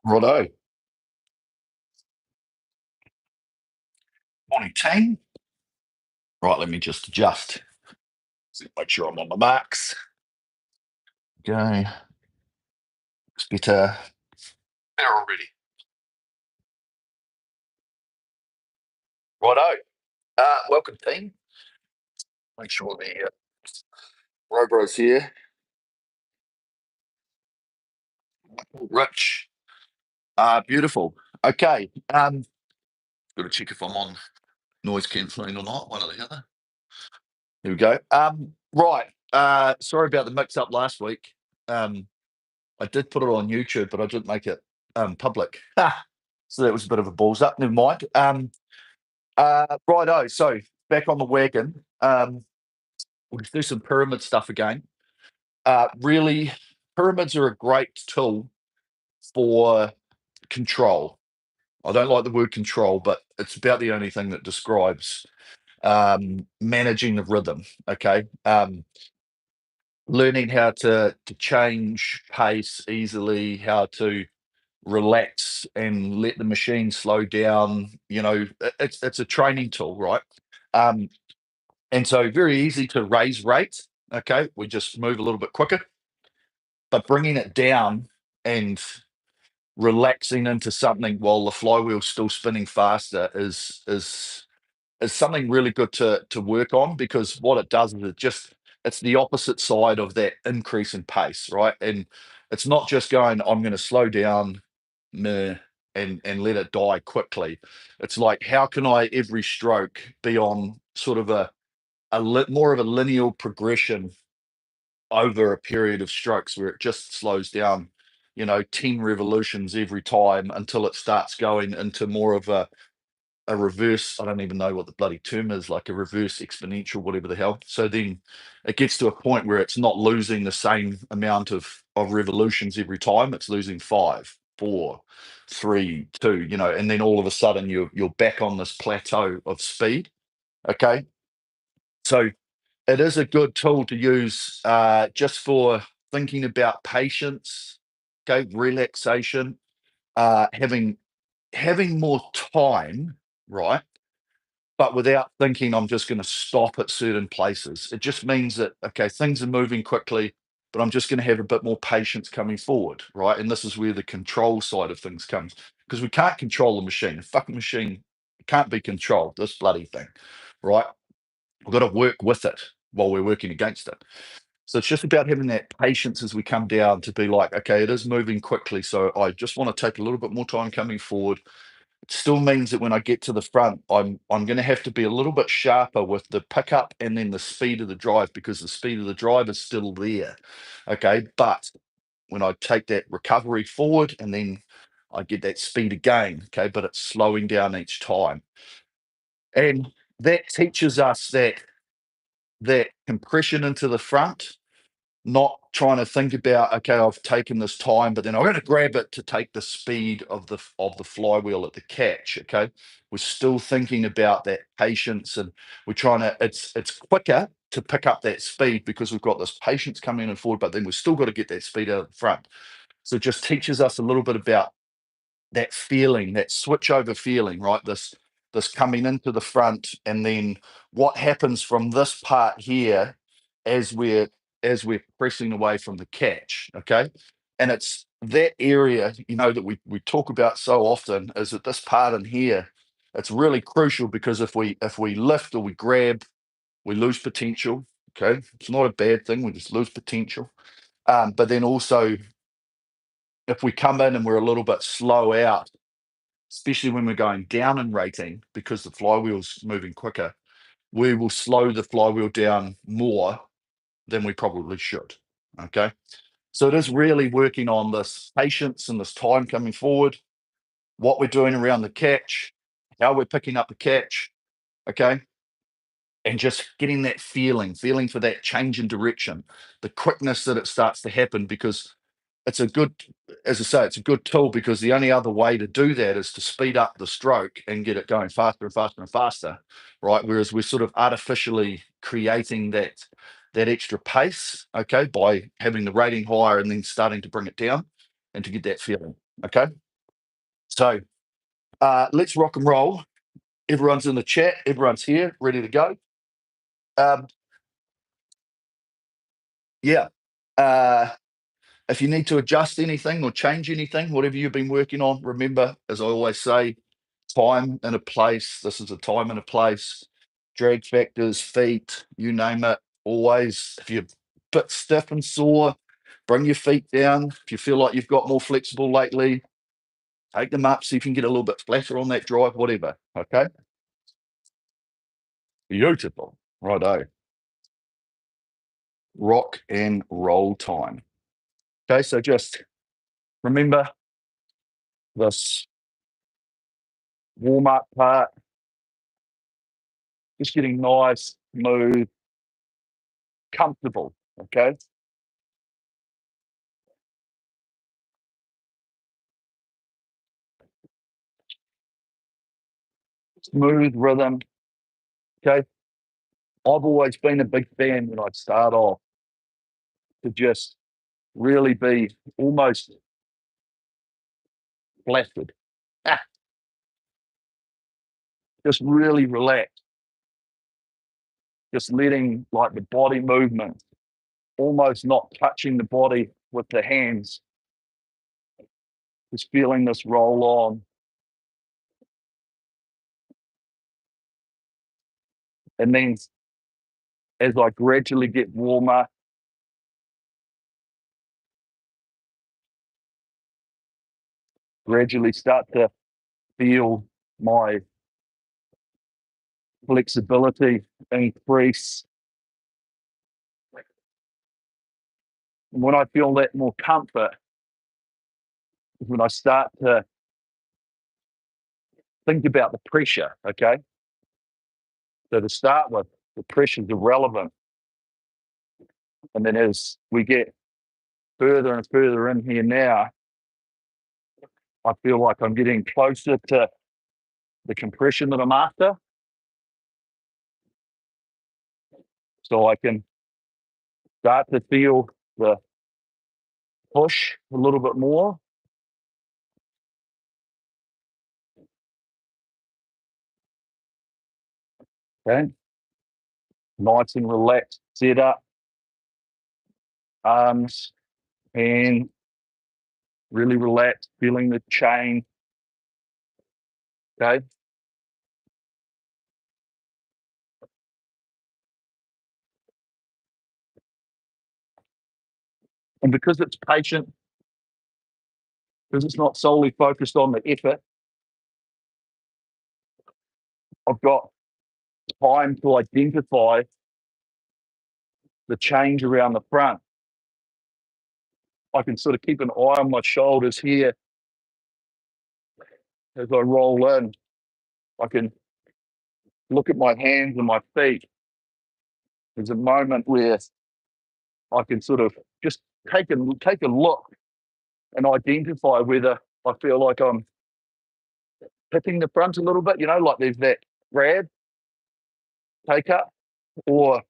Righto. Morning, team. Right, let me just adjust. Make sure I'm on my marks. Go. It's better already. Righto. Welcome, team. Make sure the Robro's here. Rich. Beautiful. Okay. Got to check if I'm on noise cancelling or not. One or the other. Here we go. Right. Sorry about the mix up last week. I did put it on YouTube, but I didn't make it public. So that was a bit of a balls up. Never mind. Righto. So back on the wagon. We'll do some pyramid stuff again. Really, pyramids are a great tool for control. I don't like the word control, but it's about the only thing that describes managing the rhythm. Okay. Learning how to change pace easily, how to relax and let the machine slow down. It's a training tool, right? Um, and so very easy to raise rates. Okay, we just move a little bit quicker, but bringing it down and relaxing into something while the flywheel's still spinning faster is something really good to work on, because what it does is it's the opposite side of that increase in pace, right? And it's not just going, I'm going to slow down, meh, and let it die quickly. It's like, how can I every stroke be on sort of more of a linear progression over a period of strokes where it just slows down, 10 revolutions every time until it starts going into more of a reverse. I don't even know what the bloody term is, like a reverse exponential, whatever the hell. So then it gets to a point where it's not losing the same amount of revolutions every time. It's losing 5, 4, 3, 2, and then all of a sudden you're back on this plateau of speed. Okay. So it is a good tool to use just for thinking about patience, okay, relaxation, having more time, right? But without thinking I'm just going to stop at certain places. It just means that, okay, things are moving quickly, but I'm just going to have a bit more patience coming forward, right? And this is where the control side of things comes, because we can't control the machine. The fucking machine can't be controlled, this bloody thing, right? We've got to work with it while we're working against it. So it's just about having that patience as we come down to be like, okay, it is moving quickly. So I just want to take a little bit more time coming forward. It still means that when I get to the front, I'm going to have to be a little bit sharper with the pickup and then the speed of the drive, because the speed of the drive is still there. Okay. But when I take that recovery forward and then I get that speed again, okay, but it's slowing down each time. And that teaches us that compression into the front, not trying to think about, okay, I've taken this time, but then I'm going to grab it to take the speed of the flywheel at the catch. Okay, we're still thinking about that patience, and we're trying to. It's quicker to pick up that speed because we've got this patience coming in and forward, but then we've still got to get that speed out of the front. So it just teaches us a little bit about that feeling, that switch over feeling, right? This coming into the front, and then what happens from this part here as we're pressing away from the catch, okay? And it's that area, that we talk about so often, is that this part in here, it's really crucial, because if we lift or we grab, we lose potential. Okay, it's not a bad thing. We just lose potential. But then also, if we come in and we're a little bit slow out, especially when we're going down in rating because the flywheel's moving quicker, we will slow the flywheel down more than we probably should. Okay. So it is really working on this patience and this time coming forward, what we're doing around the catch, how we're picking up the catch. Okay. And just getting that feeling for that change in direction, the quickness that it starts to happen, because it's a good, as I say, it's a good tool, because the only other way to do that is to speed up the stroke and get it going faster and faster and faster, right? Whereas we're sort of artificially creating that extra pace, okay, by having the rating higher and then starting to bring it down and to get that feeling, okay? So let's rock and roll. Everyone's in the chat. Everyone's here, ready to go. Um, yeah. If you need to adjust anything or change anything, whatever you've been working on, remember, as I always say, time and a place. This is a time and a place. Drag factors, feet, you name it. Always, if you're a bit stiff and sore, bring your feet down. If you feel like you've got more flexible lately, take them up, see if you can get a little bit flatter on that drive, whatever. Okay. Beautiful. Righto. Rock and roll time. Okay, so just remember this warm up part, just getting nice, smooth, comfortable. Okay. Smooth rhythm. Okay. I've always been a big fan when I start off to just really be almost flaccid. Ah, just really relax, just letting like the body movement, almost not touching the body with the hands, just feeling this roll on. And then as I gradually get warmer, gradually start to feel my flexibility increase. And when I feel that more comfort, is when I start to think about the pressure. Okay. So to start with, the pressure is irrelevant. And then as we get further and further in here now, I feel like I'm getting closer to the compression that I'm after. So I can start to feel the push a little bit more. Okay. Nice and relaxed setup. Arms, hands, really relaxed, feeling the chain. Okay. And because it's patient, because it's not solely focused on the effort, I've got time to identify the change around the front. I can sort of keep an eye on my shoulders here as I roll in. I can look at my hands and my feet. There's a moment where I can sort of just take a look and identify whether I feel like I'm hitting the front a little bit, like there's that grab, take up, or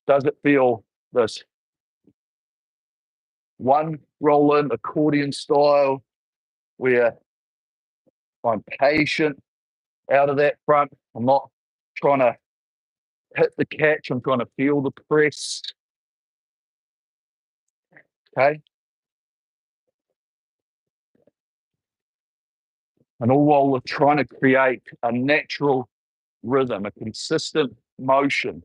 does it feel this one roll in accordion style where I'm patient out of that front. I'm not trying to hit the catch. I'm trying to feel the press. Okay. And all while we're trying to create a natural rhythm, a consistent motion.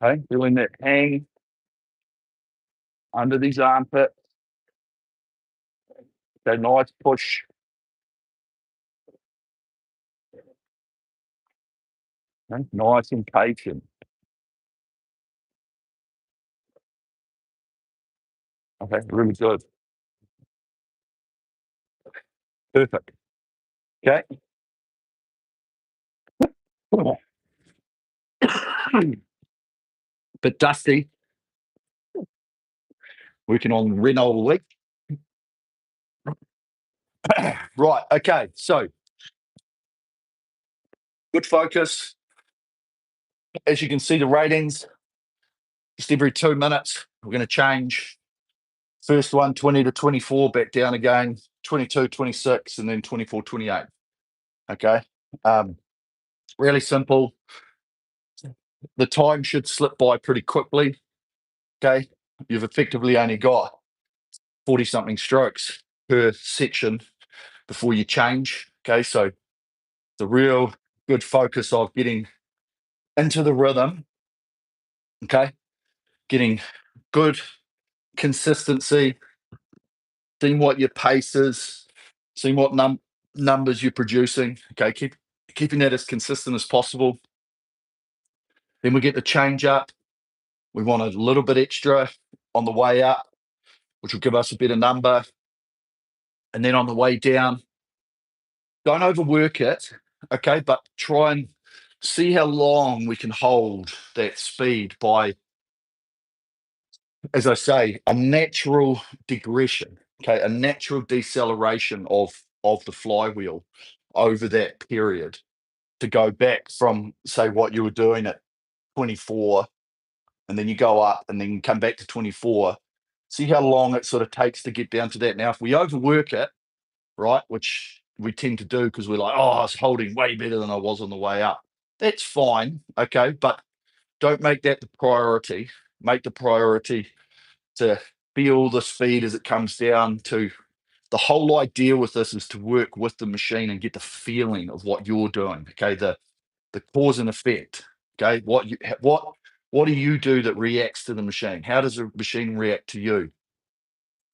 Okay. Feeling that hang under these armpits. That nice push. Okay. Nice and patient. Okay. Really good. Perfect. Okay. Bit dusty. Working on Ren all week. Right. Okay. So good focus. As you can see, the ratings, just every 2 minutes, we're going to change First one, 20 to 24, back down again, 22, 26, and then 24, 28. Okay. Um, really simple. The time should slip by pretty quickly. Okay. You've effectively only got 40 something strokes per section before you change. Okay. So the real good focus of getting into the rhythm. Okay. Getting good consistency, seeing what your pace is, seeing what numbers you're producing. Okay. Keeping that as consistent as possible. Then we get the change up. We want a little bit extra on the way up, which will give us a better number. And then on the way down, don't overwork it, okay, but try and see how long we can hold that speed by, as I say, a natural digression, okay, a natural deceleration of the flywheel over that period to go back from, say, what you were doing at 24, and then you go up and then come back to 24. See how long it sort of takes to get down to that. Now, if we overwork it, right, which we tend to do because we're like, oh, I was holding way better than I was on the way up. That's fine, okay, but don't make that the priority. Make the priority to feel the speed as it comes down to. The whole idea with this is to work with the machine and get the feeling of what you're doing. Okay, the cause and effect. Okay, what do you do that reacts to the machine? How does the machine react to you?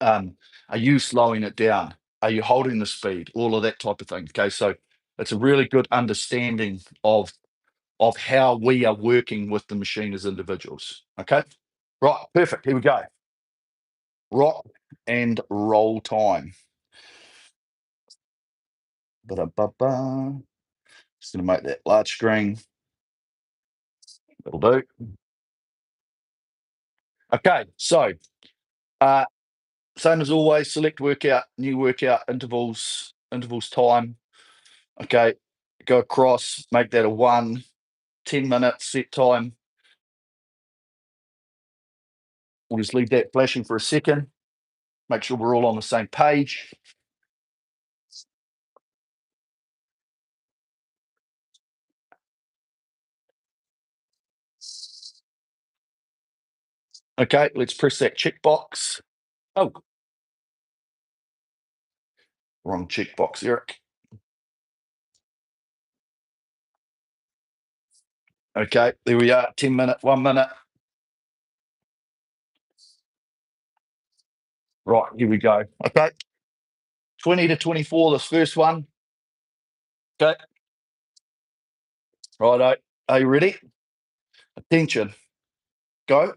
Um, are you slowing it down? Are you holding the speed? All of that type of thing. Okay, so it's a really good understanding of how we are working with the machine as individuals. Okay, right, perfect. Here we go. Rock and roll time. Ba-da-ba-ba. Just gonna make that large screen. That'll do. Okay, so uh, same as always. Select workout, new workout, intervals time. Okay, go across, make that a 10-minute set time. We'll just leave that flashing for a second. Make sure we're all on the same page. Okay, let's press that checkbox. Oh, wrong checkbox, Eric. Okay, there we are, 10-minute, 1 minute. Right, here we go. Okay, 20 to 24, this first one. Okay, righto. Are you ready? Attention, go.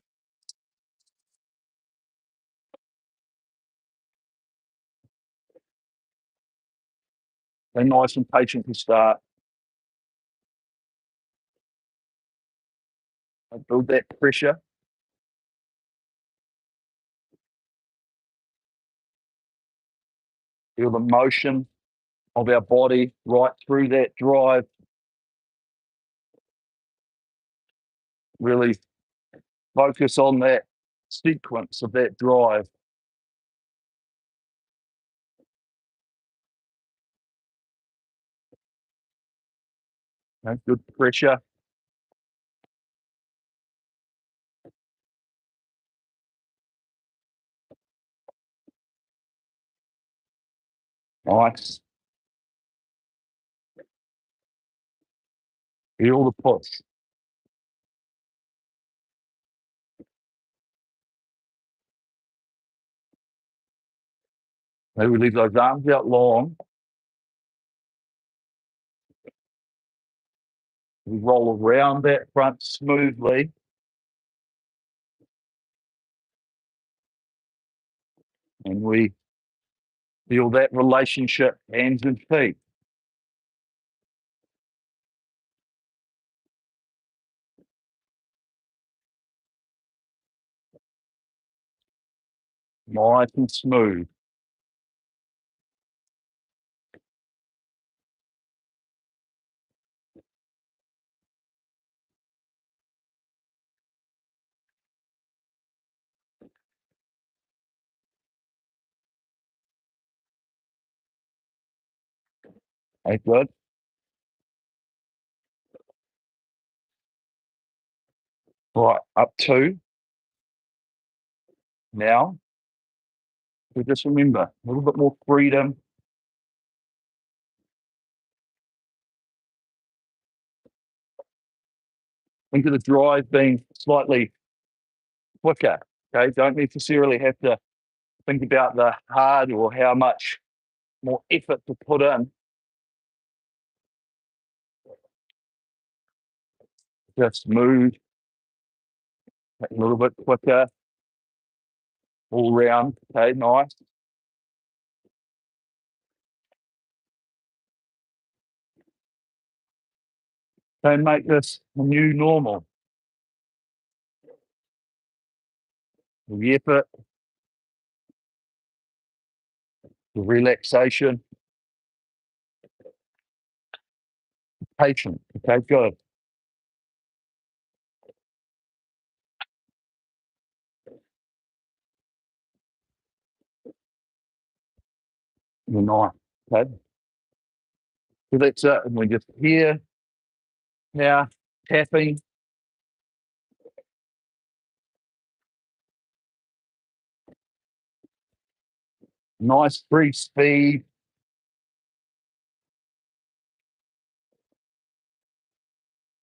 Be nice and patient to start. Build that pressure. Feel the motion of our body right through that drive. Really focus on that sequence of that drive. Okay, good pressure. Nice. Feel the push. Maybe leave those arms out long. We roll around that front smoothly. And we feel that relationship, hands and feet. Nice and smooth. Okay, good. Right, up two. Now, we just remember a little bit more freedom. Think of the drive being slightly quicker. Okay, don't necessarily have to think about the hard or how much more effort to put in. Just move a little bit quicker all round. Okay, nice. Don't make this a new normal. The effort, the relaxation, patience. Okay, good. You're nice. Okay. So that's it. And we're just here now, tapping. Nice free speed.